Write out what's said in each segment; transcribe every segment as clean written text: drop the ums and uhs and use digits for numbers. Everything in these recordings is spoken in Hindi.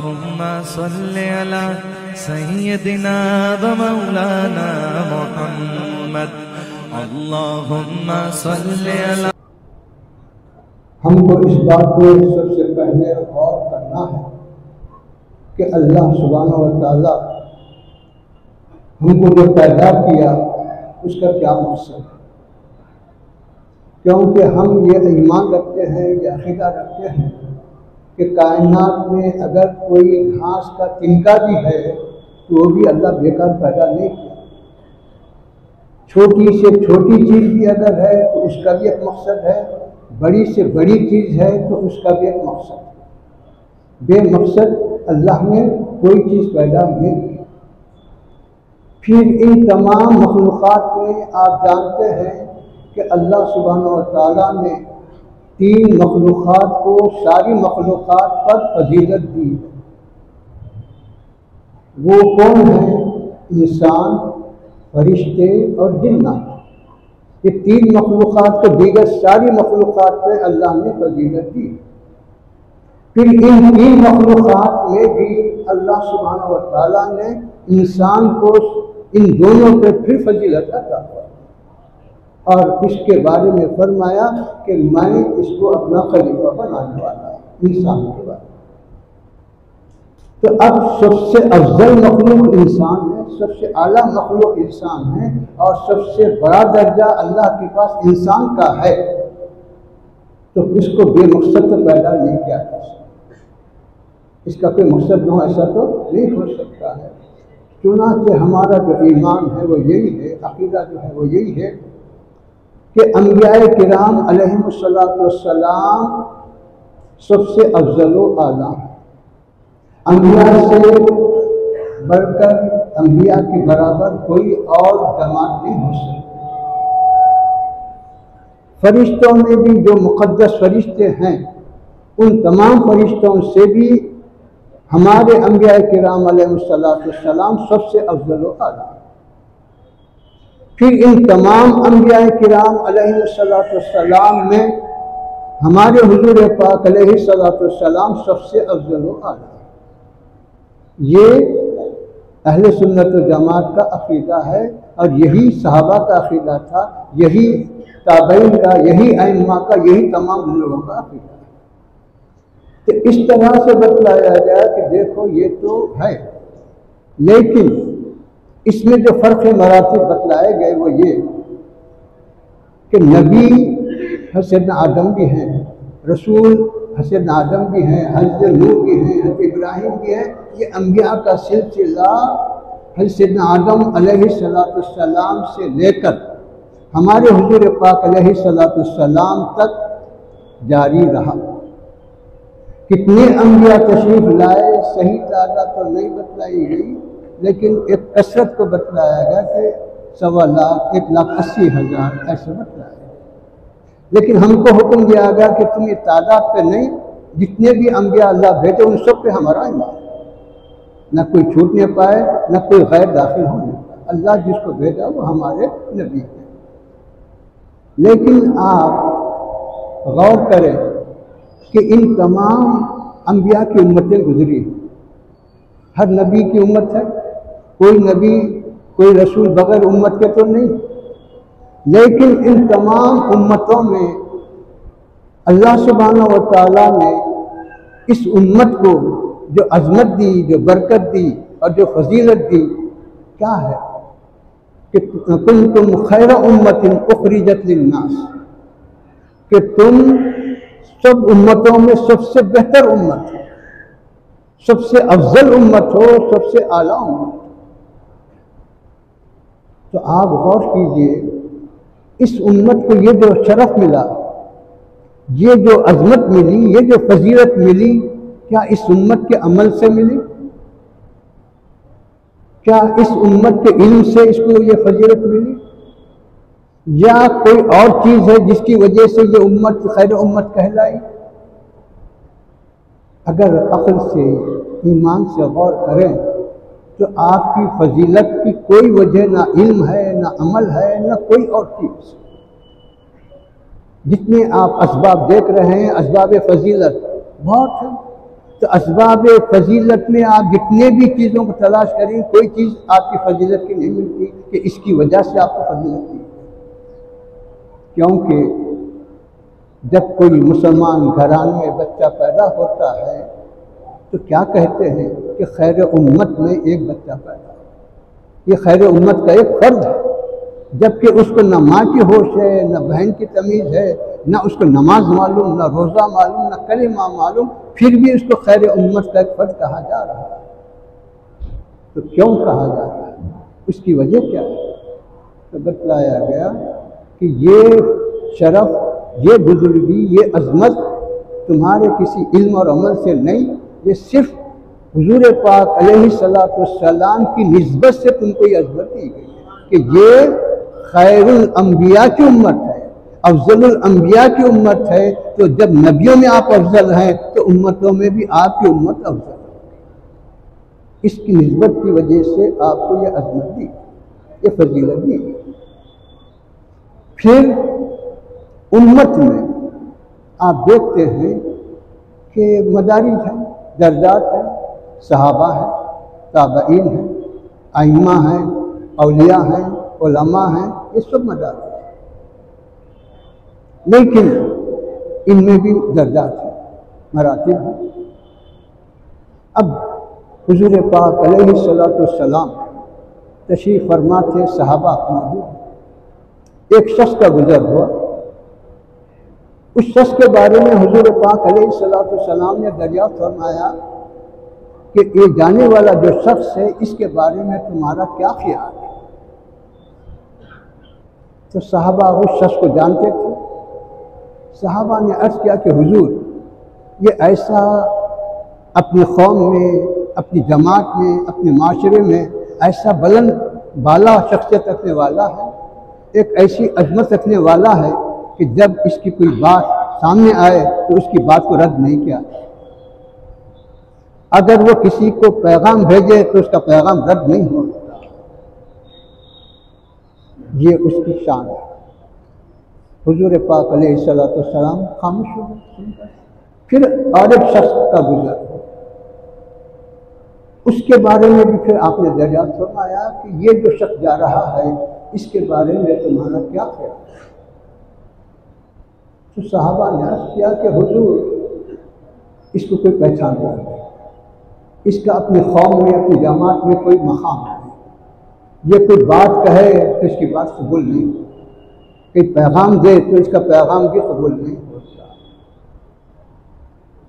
अल्लाहुम्मा सल्लि अला सय्यदिना व मौलाना मुहम्मद। अल्लाहुम्मा सल्लि अला। हमको इस बात को सबसे पहले गौर करना है कि अल्लाह सुब्हानहू व तआला हमको जो पैदा किया उसका क्या मकसद है। क्योंकि हम ये ईमान रखते हैं, ये अक़ीदा रखते हैं कि कायनात में अगर कोई घास का तिनका भी है तो वो भी अल्लाह बेकार पैदा नहीं किया। छोटी से छोटी चीज़ भी अगर है तो उसका भी एक मकसद है, बड़ी से बड़ी चीज़ है तो उसका भी एक मकसद है। बेमकसद अल्लाह ने कोई चीज़ पैदा नहीं की। फिर इन तमाम मखलूक़ात में आप जानते हैं कि अल्लाह सुब्हानहू व तआला ने 3 मखलूक़ात को सारी मखलूक़ात पर फजीलत दी। वो कौन है? इंसान, फरिश्ते और जिन्नात। ये 3 मखलूक़ात को दीगर सारी मखलूक़ात पे अल्लाह ने फजीलत दी। फिर इन 3 मखलूक़ात में भी अल्लाह सुब्हानहू व तआला ने इंसान को इन दोनों पे फिर फजीलत अता की और इसके बारे में फरमाया कि मैं इसको अपना खलीफा बनाने वाला हूँ इंसान के बारे में। तो अब सबसे अफजल मखलूक इंसान है, सबसे आला मखलूक इंसान है और सबसे बड़ा दर्जा अल्लाह के पास इंसान का है। तो इसको बेमकसद तो पैदा नहीं किया जा सकता, इसका कोई मकसद न हो ऐसा तो नहीं हो सकता है। चुनांचे हमारा जो ईमान है वो यही है, अक़ीदा जो है वो यही है कि अंबियाए किराम अलैहिमुस्सलातु वस्सलाम सबसे अफजल व आला है। अंबिया से बढ़कर, अंबिया के बराबर कोई और जमात नहीं हो सकती। फरिश्तों में भी जो मुक़द्दस फरिश्ते हैं उन तमाम फरिश्तों से भी हमारे अंबिया किराम अलैहिमुस्सलातु वस्सलाम सबसे अफजल व आला। फिर इन तमाम अंबिया किराम अलैहिमुस्सलातु वस्सलाम में हमारे हुजूर पाक अलैहिस्सलातु वस्सलाम सबसे अफजल व आला। ये अहले सुन्नत व जमात का अक़ीदा है और यही सहाबा का अक़ीदा था, यही ताबईन का, यही अइम्मा का, यही तमाम बुजुर्गों का अक़ीदा है। तो इस तरह से बतलाया गया कि देखो ये तो है, लेकिन इसमें जो फ़र्क़ मरातिब बतलाए गए वो ये कि नबी सैयदना आदम भी हैं, रसूल सैयदना आदम भी हैं, हज़रत नूह भी हैं, हज़रत इब्राहिम भी हैं। ये अंबिया का सिलसिला हज़रत सैयदना आदम अलैहिस्सलातु वस्सलाम से लेकर हमारे हुजूर पाक अलैहिस्सलातु वस्सलाम तक जारी रहा। कितने अंबिया तशरीफ़ लाए सही तादाद तो नहीं बतलाई गई, लेकिन एक कसरत को बतलाया गया कि 1.25 लाख 1,80,000 ऐसे बतलाया गया। लेकिन हमको हुक्म दिया गया कि तुम ये तादाद पे नहीं, जितने भी अंबिया अल्लाह भेजे उन सब पे हमारा ईमान, न कोई छूटने पाए न कोई गैर दाखिल होने पाए। अल्लाह जिसको भेजा वो हमारे नबी हैं। लेकिन आप गौर करें कि इन तमाम अंबिया की उम्मतें गुजरी, हर नबी की उम्मत है, कोई नबी कोई रसूल बगैर उम्मत के तो नहीं। लेकिन इन तमाम उम्मतों में अल्लाह सुब्हानहू व तआला ने इस उम्मत को जो अज़मत दी, जो बरकत दी और जो फजीलत दी क्या है कि कुंतुम खैर उम्मतिन उखरिजत लिन्नास, कि तुम सब उम्मतों में सबसे बेहतर उम्मत हो, सबसे अफजल उम्मत हो, सबसे आला उम्मत। तो आप गौर कीजिए, इस उम्मत को ये जो शरफ मिला, ये जो अजमत मिली, ये जो फजीलत मिली, क्या इस उम्मत के अमल से मिली? क्या इस उम्मत के इल्म से इसको ये फजीलत मिली, या कोई और चीज़ है जिसकी वजह से ये उम्मत खैर उम्मत कहलाई? अगर अक्ल से, ईमान से गौर करें तो आपकी फजीलत की कोई वजह ना इल्म है, ना अमल है, ना कोई और चीज़। जितने आप असबाब देख रहे हैं, असबाब फजीलत बहुत हैं, तो असबाब फजीलत में आप जितने भी चीज़ों को तलाश करें, कोई चीज़ आपकी फजीलत की नहीं मिलती कि इसकी वजह से आपको फजीलत मिलती। क्योंकि जब कोई मुसलमान घराने में बच्चा पैदा होता है तो क्या कहते हैं कि खैर उम्मत में एक बच्चा पैदा, ये खैर उम्मत का एक फर्ज है, जबकि उसको न माँ की होश है, न बहन की तमीज़ है, न उसको नमाज मालूम, न रोज़ा मालूम, न कलिमा मालूम, फिर भी उसको खैर उम्मत का एक फर्ज कहा जा रहा है। तो क्यों कहा जा रहा है, उसकी वजह क्या है? तो बतलाया गया कि ये शरफ, ये बुजुर्गी, ये अजमत तुम्हारे किसी इल्म और अमल से नहीं, ये सिर्फ हुजूर पाक अलैहिस्सलातु वस्सलाम की निस्बत से तुमको ये अजमत दी गई है कि ये खैरुल अंबिया की उम्मत है, अफजलुल अंबिया की उम्मत है। तो जब नबियों में आप अफजल हैं तो उम्मतों में भी आपकी उम्मत अफजल है। इसकी निस्बत की वजह से आपको ये अजमत दी, ये फजीलत दी। फिर उम्मत में आप देखते हैं कि मदारिज है, दर्जात है, सहाबा है, ताबईन है, आइम्मा है, औलिया हैं, उलमा हैं, ये सब मदारिज है। लेकिन इनमें भी दर्जात है, मरातिब है। अब हुजूर पाक अलैहिस्सलातु वस्सलाम तशरीफ़ फरमा थे, सहाबा मौजूद। एक शख्स का गुजर हुआ, उस शख्स के बारे में हुजूर पाक अलैहिस्सलातु वस्सलाम ने दरियाफ्त फरमाया कि ये जाने वाला जो शख्स है, इसके बारे में तुम्हारा क्या ख्याल है? तो सहाबा उस शख्स को जानते थे। सहाबा ने अर्ज़ किया कि हुजूर, ये ऐसा अपनी कौम में, अपनी जमात में, अपने माशरे में ऐसा बुलंद बाला शख्सियत रखने वाला है, एक ऐसी अजमत रखने वाला है कि जब इसकी कोई बात सामने आए तो उसकी बात को रद्द नहीं किया। अगर वो किसी को पैगाम भेजे तो उसका पैगाम रद्द नहीं होता। ये उसकी शान है। हुजूर पाक अलैहिस्सलातु वस्सलाम खामोश हो गए। फिर और एक शख्स का गुजर, उसके बारे में भी फिर आपने दरियाफ्त फरमाया कि ये जो शख्स जा रहा है, इसके बारे में तुम्हारा क्या ख्याल है? तो सहाबा ने अर्ज़ किया कि हुजूर, इसको कोई पहचानता नहीं, इसका अपनी कौम में, अपनी जमात में कोई मकाम नहीं। ये कोई बात कहे तो इसकी बात कबूल नहीं, कोई पैगाम दे तो इसका पैगाम भी कबूल नहीं होता।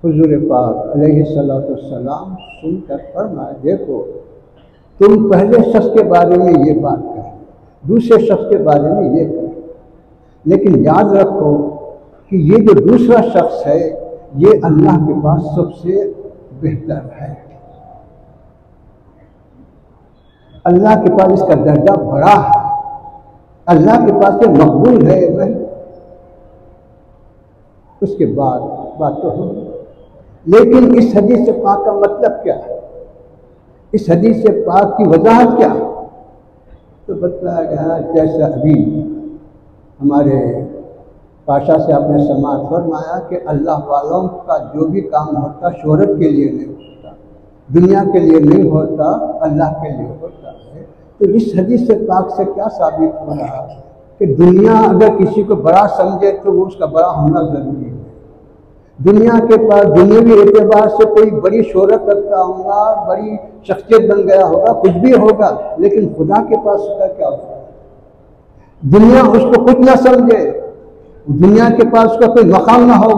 हुजूर पाक अलैहिस्सलातु वस्सलाम सुनकर फरमाया, देखो तुम पहले शख्स के बारे में ये बात कहे, दूसरे शख्स के बारे में ये कहे, लेकिन याद रखो कि ये जो दूसरा शख्स है, ये अल्लाह के पास सबसे बेहतर है। अल्लाह के पास इसका दर्जा बड़ा है, अल्लाह के पास ये मकबूल है। उसके बाद बात तो हो, लेकिन इस हदीस से पाक का मतलब क्या है, इस हदीस से पाक की वजाहत क्या है? तो बताया गया, जैसा अभी हमारे पाशा से आपने समाअत फरमाया कि अल्लाह वालों का जो भी काम होता शोहरत के लिए नहीं होता, दुनिया के लिए नहीं होता, अल्लाह के लिए होता है। तो इस हदीस से पाक से क्या साबित हो रहा है कि दुनिया अगर किसी को बड़ा समझे तो वो उसका बड़ा होना ज़रूरी है। दुनिया के पास दुनियावी एतबार से कोई बड़ी शोहरत रखता होगा, बड़ी शख्सियत बन गया होगा, कुछ भी होगा, लेकिन खुदा के पास उसका क्या होगा? दुनिया उसको कुछ ना समझे, दुनिया के पास उसका कोई मकाम ना हो,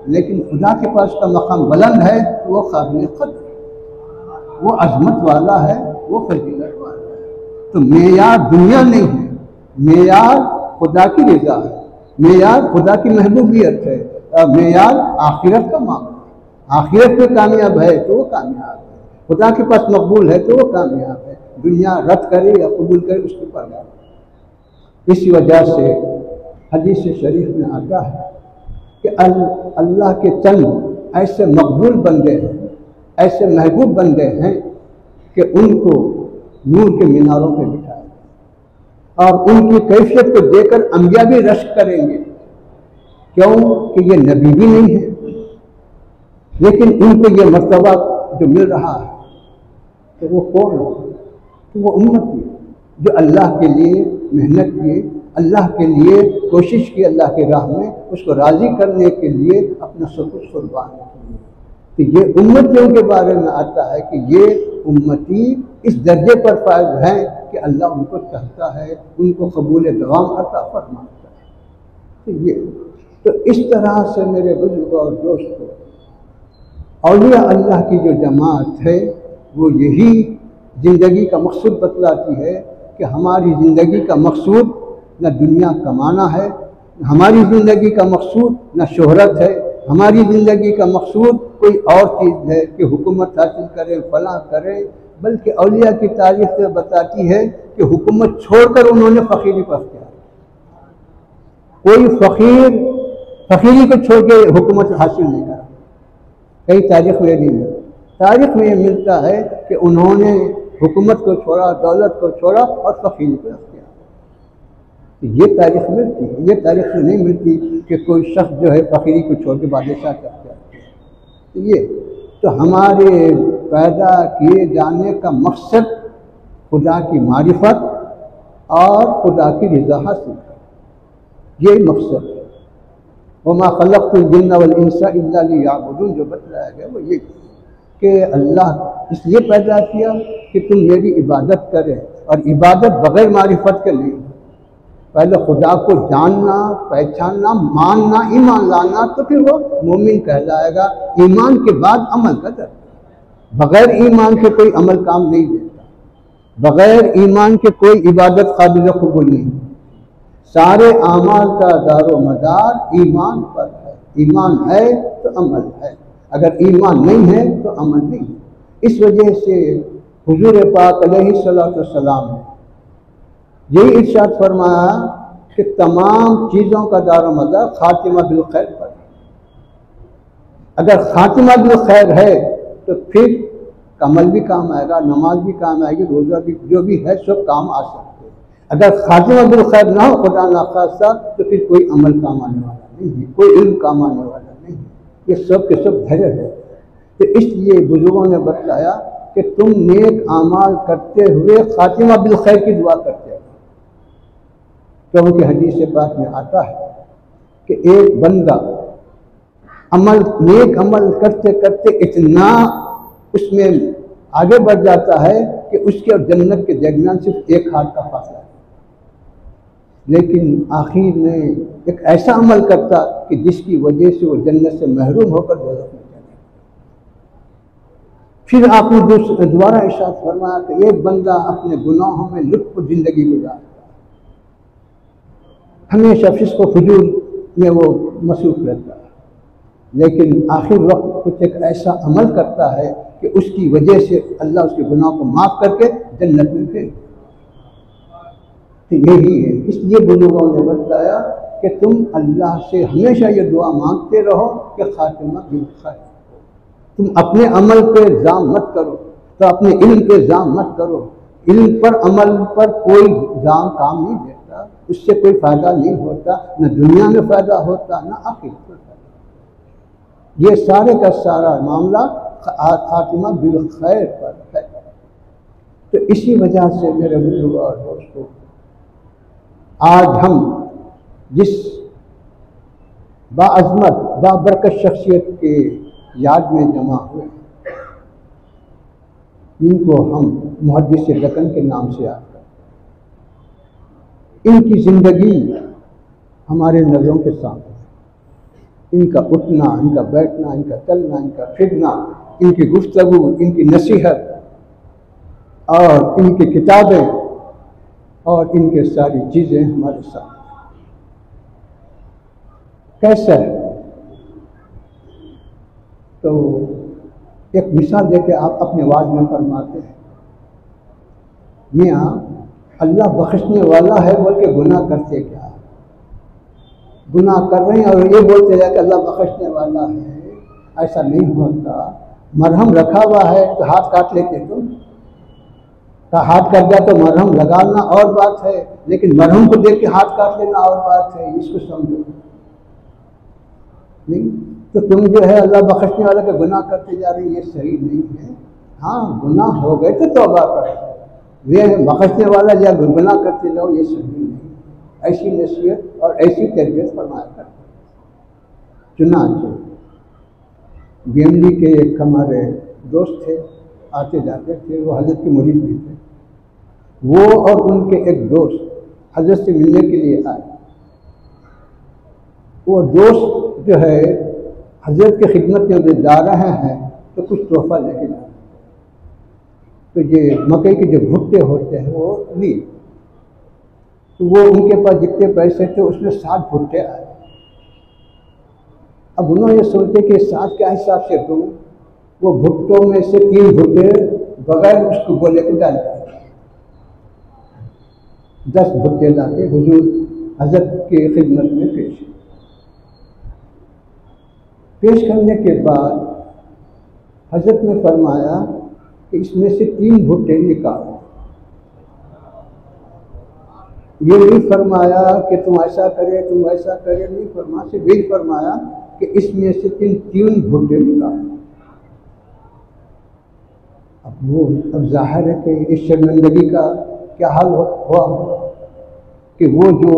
लेकिन खुदा के पास उसका मकाम बुलंद है, तो वो काबिल क़द्र, वो अजमत वाला है, वो फजीलत वाला है। तो मेयार दुनिया नहीं है, मेयार खुदा की रज़ा है, मेयार खुदा की महबूबियत है, मेयार आखिरत का मामला। आखिरत में कामयाब है तो वो कामयाब है, खुदा के पास मकबूल है तो वो कामयाब है। दुनिया रद्द करे या कबूल करे उसके ऊपर। इसी वजह से हदीस शरीफ में आता है कि अल्लाह के चंद ऐसे मकबूल बंदे हैं, ऐसे महबूब बंदे हैं कि उनको नूर के मीनारों पर बिठाया और उनकी कैफियत को देखकर अंबिया भी रश्क करेंगे। क्यों कि ये नबी भी नहीं है, लेकिन उनको ये मर्तबा जो मिल रहा है तो वो कौन हो? तो वो उम्मती जो अल्लाह के लिए मेहनत किए, अल्लाह के लिए कोशिश की, अल्लाह के राह में उसको राज़ी करने के लिए अपना सब कुछ कुर्बान किए। तो ये उम्मतियों के बारे में आता है कि ये उम्मती इस दर्जे पर फायज हैं कि अल्लाह उनको चाहता है, उनको कबूल दवाम अता फरमाता है। तो इस तरह से मेरे बुजुर्ग और दोस्तों, औलिया अल्लाह की जो जमात है वो यही ज़िंदगी का मकसूद बतलाती है कि हमारी ज़िंदगी का मकसूद न दुनिया कमाना है, हमारी ज़िंदगी का मकसूद न शोहरत है, हमारी ज़िंदगी का मकसूद कोई और चीज़ है कि हुकूमत हासिल करें, फलां करें, बल्कि औलिया की तारीफ से बताती है कि हुकूमत छोड़कर उन्होंने फ़कीरी पर किया। कोई फ़कीरी को छोड़ के हुकूमत हासिल नहीं करा, कई तारीख में नहीं मिलता। तारीख में ये मिलता है कि उन्होंने हुकूमत को छोड़ा, दौलत को छोड़ा और फ़कीरी को किया। ये तारीख मिलती है, ये तारीख में नहीं मिलती कि कोई शख्स जो है फ़कीरी को छोड़ के बादशाह करता है। ये तो हमारे पैदा किए जाने का मकसद खुदा की मारिफत और खुदा की रज़ा हासिल कर, यही मकसद है। वमा खलक़्तुल जिन्ना वल इंसा इल्ला लियअबुदून, जो बतलाया गया वो ये कि अल्लाह इसलिए पैदा किया कि तुम मेरी इबादत करें, और इबादत बग़ैर मारिफत के नहीं। पहले खुदा को जानना, पहचानना, मानना, ईमान लाना, तो फिर वो मोमिन कहलाएगा। ईमान के बाद अमल का दर्जा। बग़ैर ईमान के कोई अमल काम नहीं देता, बग़ैर ईमान के कोई इबादत काबिल कबूल नहीं। सारे आमाल का दारो मदार ईमान पर है। ईमान है तो अमल है, अगर ईमान नहीं है तो अमल नहीं है। इस वजह से हुजूर पाक अलैहिस्सलातु वस्सलाम ने यही इरशाद फरमाया कि तमाम चीज़ों का दारो मदार खातिमा बिल खैर पर है। अगर खातिमा बिल खैर है तो फिर अमल भी काम आएगा, नमाज भी काम आएगी, रोज़ा भी, जो भी है सब काम आ सकते हैं। अगर खातिमा बिल खैर ना हो, खुदा ना खास्ता, तो फिर कोई अमल काम आने वाला नहीं है, कोई इल्म काम आने वाला नहीं है। ये सब के सब धैर्य है। तो इसलिए बुजुर्गों ने बताया कि तुम नेक आमाल करते हुए खातिमा बिल खैर की दुआ करते हो, क्योंकि हदीस पाक में आता है कि एक बंदा नेक अमल करते करते इतना उसमें आगे बढ़ जाता है कि उसके और जन्नत के दरमियान सिर्फ एक हाथ का फासला है, लेकिन आखिर में एक ऐसा अमल करता कि जिसकी वजह से वो जन्नत से महरूम होकर दोज़ख में चले। फिर आपने दोबारा इरशाद फरमाया कि एक बंदा अपने गुनाहों में लुत्फ जिंदगी गुजारता, हमेशा फिस्क व फुजूर में वो मसरूफ रहता है, लेकिन आखिर वक्त कुछ एक ऐसा अमल करता है कि उसकी वजह से अल्लाह उसके गुनाहों को माफ़ करके जन्नत में भेज। तो यही है, इसलिए बुजुर्गों ने बताया कि तुम अल्लाह से हमेशा ये दुआ मांगते रहो कि खातिमा बिल खैर। तुम अपने अमल पे इल्ज़ाम मत करो, तो अपने इल्म पे इल्ज़ाम मत करो। इल्म पर, अमल पर कोई इल्ज़ाम काम नहीं देता, उससे कोई फ़ायदा नहीं होता, न दुनिया में फ़ायदा होता न आखिरत में फ़ायदा। ये सारे का सारा मामला खातिमा बिल खैर पर है। तो इसी वजह से मेरे बुजुर्ग और दोस्तों, आज हम जिस बाअज़मत बाबरकत शख्सियत के याद में जमा हुए, इनको हम मुहद्दिस दक्कन के नाम से याद करते हैं। इनकी ज़िंदगी हमारे नज़रों के सामने, इनका उठना, इनका बैठना, इनका चलना, इनका फिरना, इनकी गुफ्तगू, इनकी नसीहत और इनकी किताबें और इनके सारी चीज़ें हमारे साथ। कैसा है? तो एक मिसाल देके आप अपने वाज में फरमाते हैं, मियाँ अल्लाह बख्शने वाला है बोल के गुनाह करते क्या? गुनाह कर रहे हैं और ये बोलते हैं कि अल्लाह बख्शने वाला है। ऐसा नहीं होता। मरहम रखा हुआ है तो हाथ काट लेते तुम, का हाथ कट गया तो मरहम लगाना और बात है, लेकिन मरहम को देख के हाथ काट लेना और बात है। इसको समझो नहीं। तो तुम जो है अल्लाह बख्शने वाला का गुनाह करते जा रही, ये सही नहीं है। हाँ, गुनाह हो गए तो तौबा करो, ये बख्शने वाला या गुनाह करते जाओ, ये सही नहीं। ऐसी नसीहत और ऐसी तरबियत फरमाया करते। चुनांचे बीएमडी के एक हमारे दोस्त थे, आते जाते थे, वो हजरत के मुरीद भी थे। वो और उनके एक दोस्त हजरत से मिलने के लिए आए। वो दोस्त जो है हजरत की खिदमत में जा रहे हैं तो कुछ तोहफा लेके जा, तो ये मकई के जो भुट्टे होते हैं वो लिए। तो वो उनके पास जितने पैसे थे उसमें 7 भुट्टे आए। अब उन्होंने सोचे कि 7 क्या हिसाब से दूँ। वो भुट्टों में से 3 भुट्टे बगैर उसको गोले के डाल दिए। 10 भुट्टे लाके हुजूर हजरत की खिदमत में पेश करने के बाद हजरत ने फरमाया कि इसमें से 3 भुट्टे निकालो। ये नहीं फरमाया कि तुम ऐसा करे तुम ऐसा करे, नहीं फरमाया, सिर्फ यही फरमाया कि इसमें से 3 भुट्टे निकालो। अब जाहिर है कि इस शर्मिंदगी का क्या हाल हुआ कि वो जो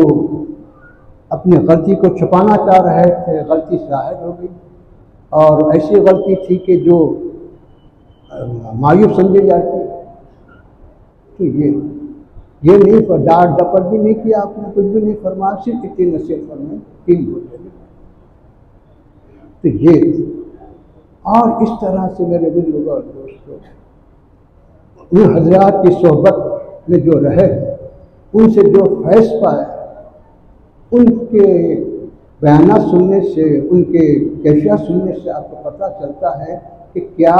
अपनी गलती को छुपाना चाह रहे थे, गलती जाहिर हो गई। और ऐसी गलती थी कि जो मायूब समझी जाती। तो ये नहीं, डांट डपट भी नहीं किया आपने, कुछ भी नहीं फरमाया, सिर्फ इतनी नसीहत फरमाई, 3 भुट्टे। तो ये और इस तरह से मेरे बुजुर्गों और दोस्तों, उन हजरात की सोहबत में जो रहे, उनसे जो फैज़ पाए, उनके बयान सुनने से, उनके कैफियत सुनने से आपको पता चलता है कि क्या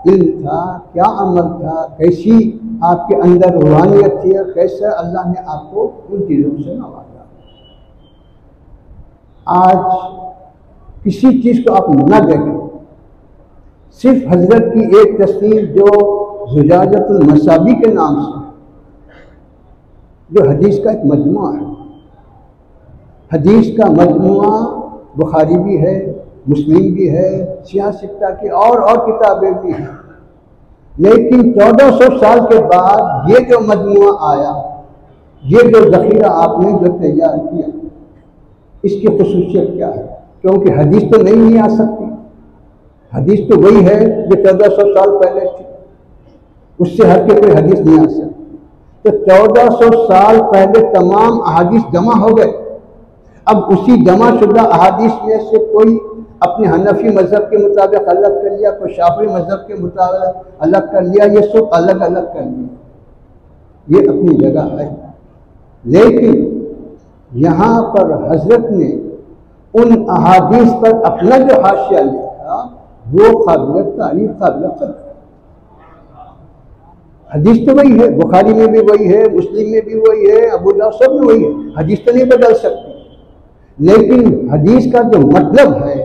इल्म था, क्या अमल था, कैसी आपके अंदर रूहानियत थी और कैसे अल्लाह ने आपको उन चीज़ों से नवाजा। आज किसी चीज़ को आप न देखें, सिर्फ हजरत की एक तस्वीर जो ज़ुजाजतुल मसाबी के नाम से, जो हदीस का एक मजमुआ है। हदीस का मजमुआ बुखारी भी है, मुस्लिम भी है, सियाह सित्ता की और किताबें भी हैं। लेकिन 1400 साल के बाद ये जो मजमुआ आया, ये जो ज़ख़ीरा आपने जो तैयार किया, इसकी खुसूसियत क्या है? क्योंकि हदीस तो नहीं आ सकती, हदीस तो वही है जो 1400 साल पहले थी, उससे हट के कोई हदीस नहीं आ सकती। तो 1400 साल पहले तमाम अहादीस जमा हो गए। अब उसी जमा शुदा अहादीस में से कोई अपने हनफी मज़हब के मुताबिक अलग कर लिया, कोई शाफी मज़हब के मुताबिक अलग कर लिया, ये सब अलग अलग कर लिया, ये अपनी जगह है। लेकिन यहाँ पर हजरत ने उन अहादीस पर अपना जो हाशिया लिखा वो काबिल तारीफ, काबिल कदर। हदीस तो वही है, बुखारी में भी वही है, मुस्लिम में भी वही है, अबू दाऊद सब में वही है, हदीस तो नहीं बदल सकती। लेकिन हदीस का जो मतलब है,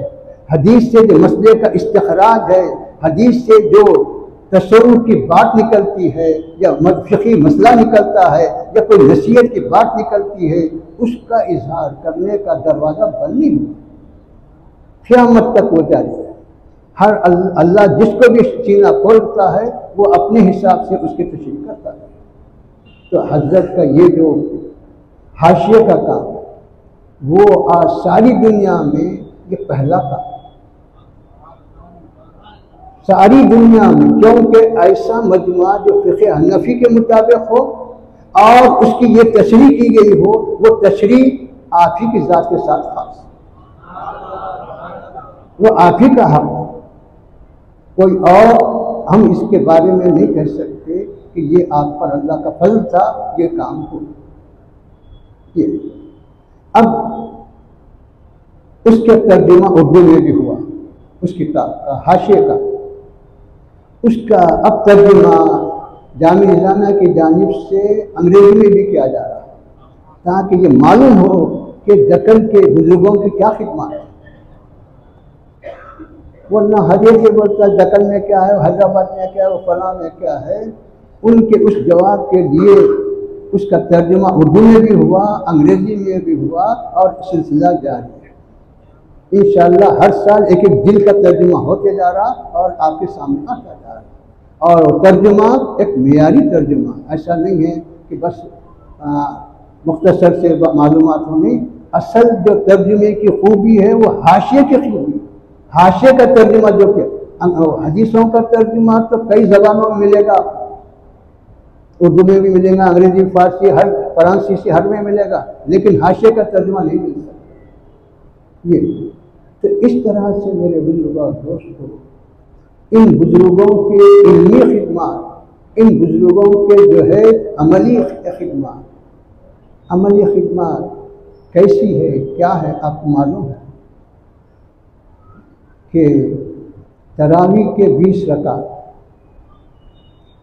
हदीस से जो मसले का इस्तिखराज है, हदीस से जो तसव्वुर की बात निकलती है या फिक़ही मसला निकलता है या कोई नसीहत की बात निकलती है, उसका इजहार करने का दरवाज़ा बंद नहीं हुआ, क़यामत तक वो जारी है। हर अल्लाह जिसको भी सीना खोलता है वो अपने हिसाब से उसकी तशरीह करता है। तो हजरत का ये जो हाशिए का काम वो आज सारी दुनिया में ये पहला काम, सारी दुनिया में, क्योंकि ऐसा मजमुआ जो फ़िक़्ह हनफी के मुताबिक हो और उसकी ये तशरीह की गई हो, वो तशरीह आप ही की ज़ात के साथ खास, वो आप ही का हक़, कोई और हम इसके बारे में नहीं कह सकते कि ये आप पर अल्लाह का फजल था, ये काम हो। ये अब उसके तर्जुमा उर्दू में भी हुआ, उस किताब का हाशिए का, उसका अब तर्जुमा जामी निज़ामिया की जानिब से अंग्रेजी में भी किया जा रहा है, ताकि ये मालूम हो कि दक्कन के बुजुर्गों की क्या खिदमत है। वरना हर एक ये बोलता है दक्कन में क्या है, हैदराबाद में क्या है, वो फलां में क्या है। उनके उस जवाब के लिए उसका तर्जुमा उर्दू में भी हुआ, अंग्रेजी में भी हुआ और सिलसिला जारी है। इंशाअल्लाह हर साल एक एक दिल का तर्जुमा होते जा रहा और आपके सामने आता जा रहा। और तर्जुमा एक मेयारी तर्जुमा, ऐसा नहीं है कि बस मुख्तसर से मालूमात होनी। असल जो तर्जुमे की खूबी है वो हाशिए की खूबी, हाशिए का तर्जुमा जो कि हदीसों का तर्जुमा तो कई ज़बानों में मिलेगा, उर्दू में भी मिलेगा, अंग्रेजी, फारसी, हर फ्रांसीसी हर में मिलेगा, लेकिन हाशिए का तर्जुमा नहीं मिल सकता। ये तो इस तरह से मेरे बुजुर्ग और दोस्तों, इन बुजुर्गों के इल्मी खिदमत, इन बुजुर्गों के जो है अमली खिदमत, अमली खिदमत कैसी है, क्या है, आपको मालूम है कि तरावी के 20 रकात,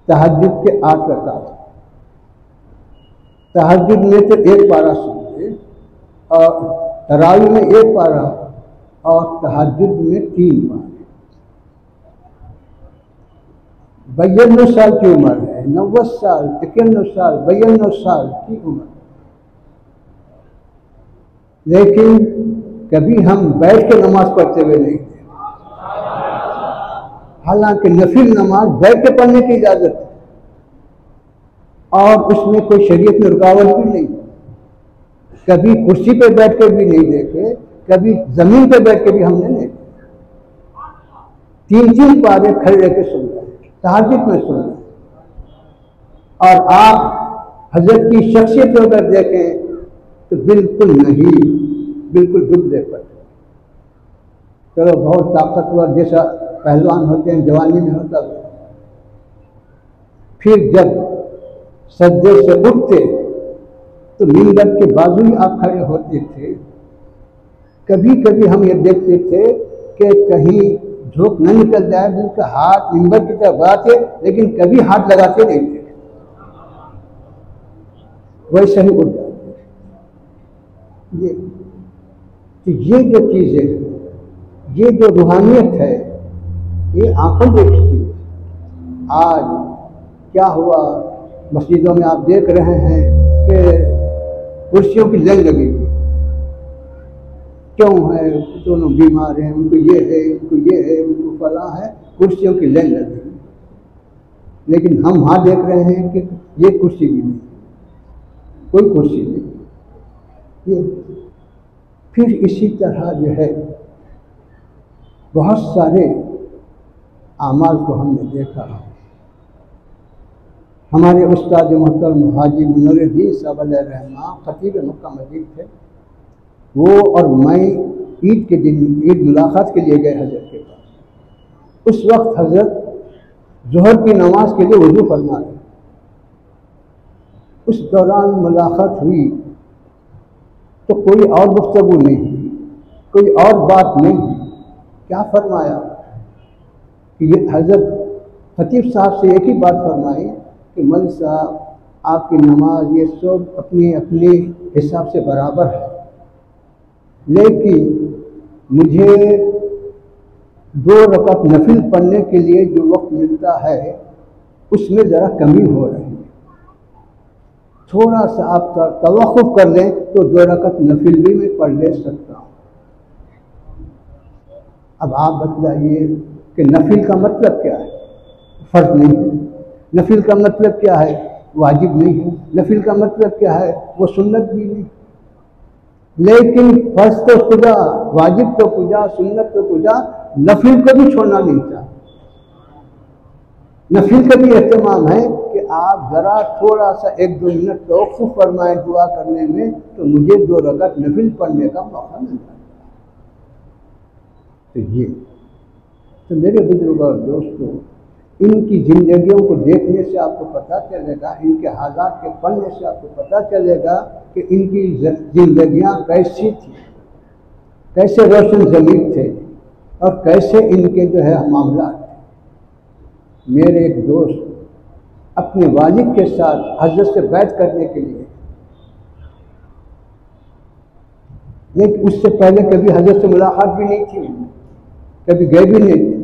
तहज्जुद के 8 रकात, तहज्जुद में तो एक पारा सुनते और तरावी में एक पारा और तहज्जुद में 3 पारे। 92 साल की उम्र है, 90 साल, 91 साल, 92 साल की उम्र, लेकिन कभी हम बैठ के नमाज पढ़ते हुए नहीं थे। हालांकि नफिल नमाज बैठ के पढ़ने की इजाजत है और उसमें कोई शरीयत में रुकावट भी नहीं। कभी कुर्सी पे बैठ के भी नहीं देखे, कभी जमीन पे बैठ के भी हमने नहीं देखे। 3-3 पारे खड़े रह के सुन रहे, तहज्जुद में सुन रहे। और आप हजरत की शख्सियत को अगर देखें तो बिल्कुल नहीं, बिल्कुल दुबले पर। चलो बहुत ताकतवर जैसा पहलवान होते हैं जवानी में होता है, फिर जब सज्जे से उठते तो मिंबर के बाजू ही आप खड़े होते थे। कभी कभी हम ये देखते थे कि कहीं झोंक न निकल जाए, बिल्कुल हाथ मिंबर की तरफ बढ़ाते, लेकिन कभी हाथ लगाते नहीं थे, वैसे ही उठ जाते। ये जो चीज़ें हैं, ये जो रूहानियत है, ये आंखों देखती है। आज क्या हुआ, मस्जिदों में आप देख रहे हैं कि कुर्सियों की लाइन लगी हुई। क्यों है? दोनों बीमार हैं, उनको ये है, उनको ये है, उनको फला है, कुर्सियों की लाइन लगी हुई। लेकिन हम वहाँ देख रहे हैं कि ये कुर्सी भी नहीं, कोई कुर्सी नहीं। ये फिर इसी तरह जो है बहुत सारे आमाल को हमने देखा। हमारे उस्ताद मोहतरम हाजी मुनव्वरुद्दीन साहब अलैहिर्रहमा खतीब मक्का मस्जिद थे। वो और मैं ईद के दिन ईद मुलाकात के लिए गए हजरत के पास। उस वक्त हजरत ज़ोहर की नमाज के लिए वज़ू फरमा रहे। उस दौरान मुलाकात हुई तो कोई और गुफ्तगू नहीं हुई, कोई और बात नहीं हुई। क्या फरमाया कि ये हजरत खतीब साहब से एक ही बात फरमाई कि मौलवी साहब, आपकी नमाज ये सब अपने अपने हिसाब से बराबर है, लेकिन मुझे 2 रकात नफिल पढ़ने के लिए जो वक्त मिलता है उसमें ज़रा कमी हो रही है। थोड़ा सा आप तवक्कुफ कर लें तो 2 रकात नफिल भी मैं पढ़ ले सकता हूँ। अब आप बतलाइए कि नफिल का मतलब क्या है? फ़र्ज नहीं है। नफिल का मतलब क्या है? वाजिब नहीं है। नफिल का मतलब क्या है? वो सुन्नत भी नहीं। लेकिन फ़र्ज तो खुदा, वाजिब तो खुदा, सुन्नत तो खुदा, नफिल को भी छोड़ना नहीं चाहिए। नफिल का भी एहतमाम है कि आप ज़रा थोड़ा सा 1-2 मिनट तवक्कुफ़ फरमाएं दुआ करने में, तो मुझे 2 रकात नफिल पढ़ने का मौका मिल जाए। तो ये तो मेरे बुजुर्ग और दोस्तों, इनकी ज़िंदगियों को देखने से आपको पता चलेगा, इनके हालात के पढ़ने से आपको पता चलेगा कि इनकी ज़िंदगियाँ कैसी थी, कैसे रोशन ज़मीन थे और कैसे इनके जो है मामला थे। मेरे एक दोस्त अपने वालिद के साथ हजरत से बैत करने के लिए, लेकिन उससे पहले कभी हजरत से मुलाकात भी नहीं थी, कभी गए भी नहीं थे।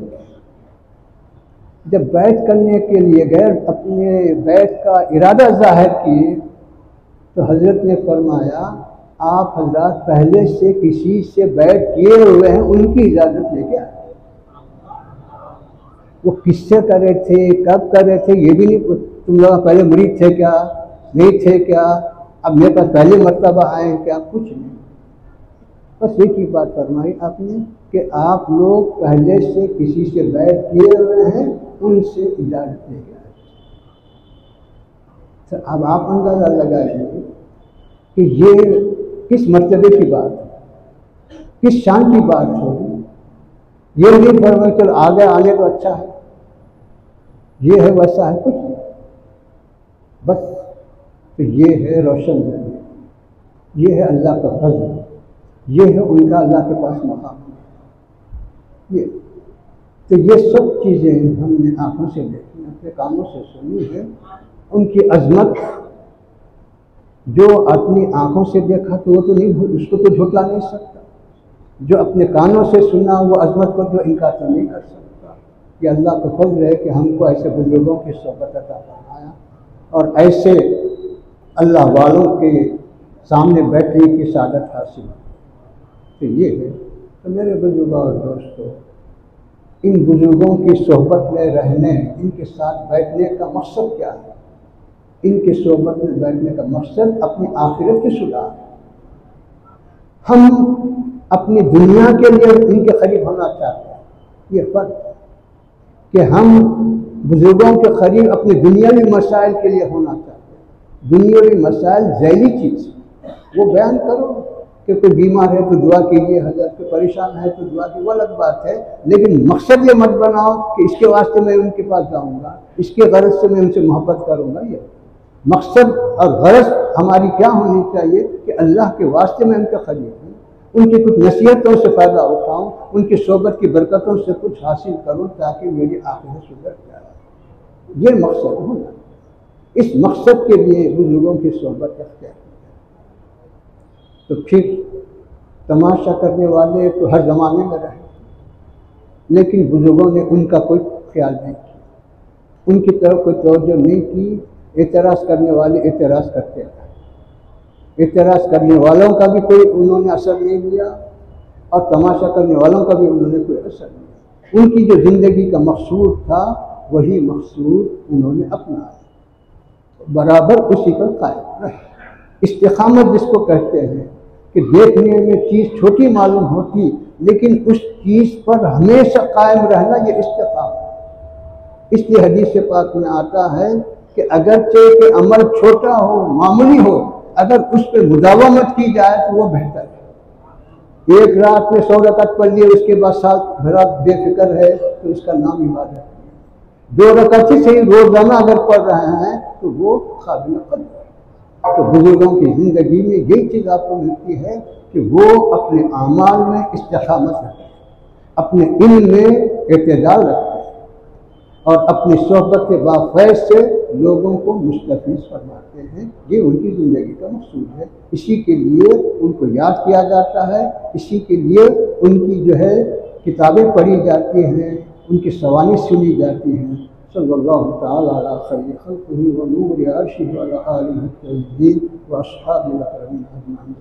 जब बैत करने के लिए गए, अपने बैत का इरादा जाहिर किए, तो हजरत ने फरमाया आप हजरात पहले से किसी से बैठ किए हुए हैं, उनकी इजाज़त लेके आए। वो किससे कर रहे थे, कब कर रहे थे, ये भी नहीं। तुम लोग पहले मुरीद थे क्या, नहीं थे क्या, अब मेरे पास पहले मर्तबा आए क्या, कुछ नहीं। बस एक ही बात फरमाई आपने कि आप लोग पहले से किसी से बैठ किए हुए हैं, उनसे इजाज़त लेके आए। तो अब आप अंदाज़ा लगाइए कि ये किस मर्तबे की बात है, किस शान की बात होगी। ये नहीं फरमाया चलो आ गए, आने तो अच्छा है, ये है वैसा है, कुछ नहीं। बस तो ये है रोशन जरिया, ये है अल्लाह का फज़ल, ये है उनका अल्लाह के पास मकाम। ये तो ये सब चीज़ें हमने आंखों से देखी, अपने कानों से सुनी है। उनकी अजमत जो अपनी आंखों से देखा तो वो तो नहीं, उसको तो झुटला नहीं सकता। जो अपने कानों से सुना वो अजमत को तो इनकार तो नहीं कर सकता। ये अल्लाह का फज़ल है कि हमको ऐसे बुजुर्गों की सोहबत अता फरमाया और ऐसे अल्लाह वालों के सामने बैठने की सादत हासिल। तो ये है। तो मेरे बुजुर्गों और दोस्तों, इन बुजुर्गों की सोहबत में रहने, इनके साथ बैठने का मकसद क्या है? इनके सोहबत में बैठने का मकसद अपनी आखिरत की सुधार है। हम अपनी दुनिया के लिए इनके करीब होना चाहते हैं, ये फर्क है कि हम बुजुर्गों के करीब अपने दुनियावी मसाइल के लिए होना चाहते हैं। दुनियावी मसाइल ज़ैली चीज़, वो बयान करो कि कोई बीमार है तो दुआ कीजिए, हज़रत कोई परेशान है तो दुआ की, वो अलग बात है। लेकिन मकसद ये मत बनाओ कि इसके वास्ते मैं उनके पास जाऊँगा, इसके गरज से मैं उनसे मोहब्बत करूँगा। ये मकसद और गरज हमारी क्या होनी चाहिए कि अल्लाह के वास्ते मैं उनके करीब हूँ, उनकी कुछ नसीहतों से फ़ायदा उठाऊँ, उनकी सोहबत की बरकतों से कुछ हासिल करूँ ताकि मेरी आखिरत सुधर जाए। ये मकसद होना। इस मकसद के लिए बुजुर्गों की सोहबत अख्तियार। तो फिर तमाशा करने वाले तो हर ज़माने में रहे, लेकिन बुजुर्गों ने उनका कोई ख्याल नहीं किया, उनकी तरफ कोई तवज्जो नहीं की। एतराज़ करने वाले एतराज़ करते रहे, एतराज़ करने वालों का भी कोई उन्होंने असर नहीं लिया और तमाशा करने वालों का भी उन्होंने कोई असर नहीं लिया। उनकी जो ज़िंदगी का मकसूद था वही मकसूद उन्होंने अपनाया, बराबर उसी पर कायम रहे। इस्तिक़ामत जिसको कहते हैं कि देखने में चीज़ छोटी मालूम होती, लेकिन उस चीज़ पर हमेशा कायम रहना, ये इस्तिक़ामत। इसलिए हदीस पाक में आता है कि अगरचे के अमल छोटा हो, मामूली हो, अगर उस पर मुदावमत की जाए तो वो बेहतर है। एक रात में 100 रकात पढ़ लिए, उसके बाद साल भर बेफिक्र है तो इसका नाम इबादत है। 2 रकात से ही रोज़ाना अगर पढ़ रहे हैं तो वो काबिल कदर है। तो बुजुर्गों की ज़िंदगी में यही चीज़ आपको मिलती है कि वो अपने आमाल में इस्तिक़ामत रखते हैं, अपने इल्म में एतदाल रखते हैं और अपनी सोहबत बाफ़ैज़ से लोगों को मुस्तफ़ीज़ फरमाते हैं। ये उनकी ज़िंदगी का मकसूद है। इसी के लिए उनको याद किया जाता है, इसी के लिए उनकी जो है किताबें पढ़ी जाती हैं, उनकी सवानें सुनी जाती हैं। सल्लल्लाहु तआला अला खैरि खल्क़िही व नूरि अर्शिही व अला आलिहि व अस्हाबिही अजमईन।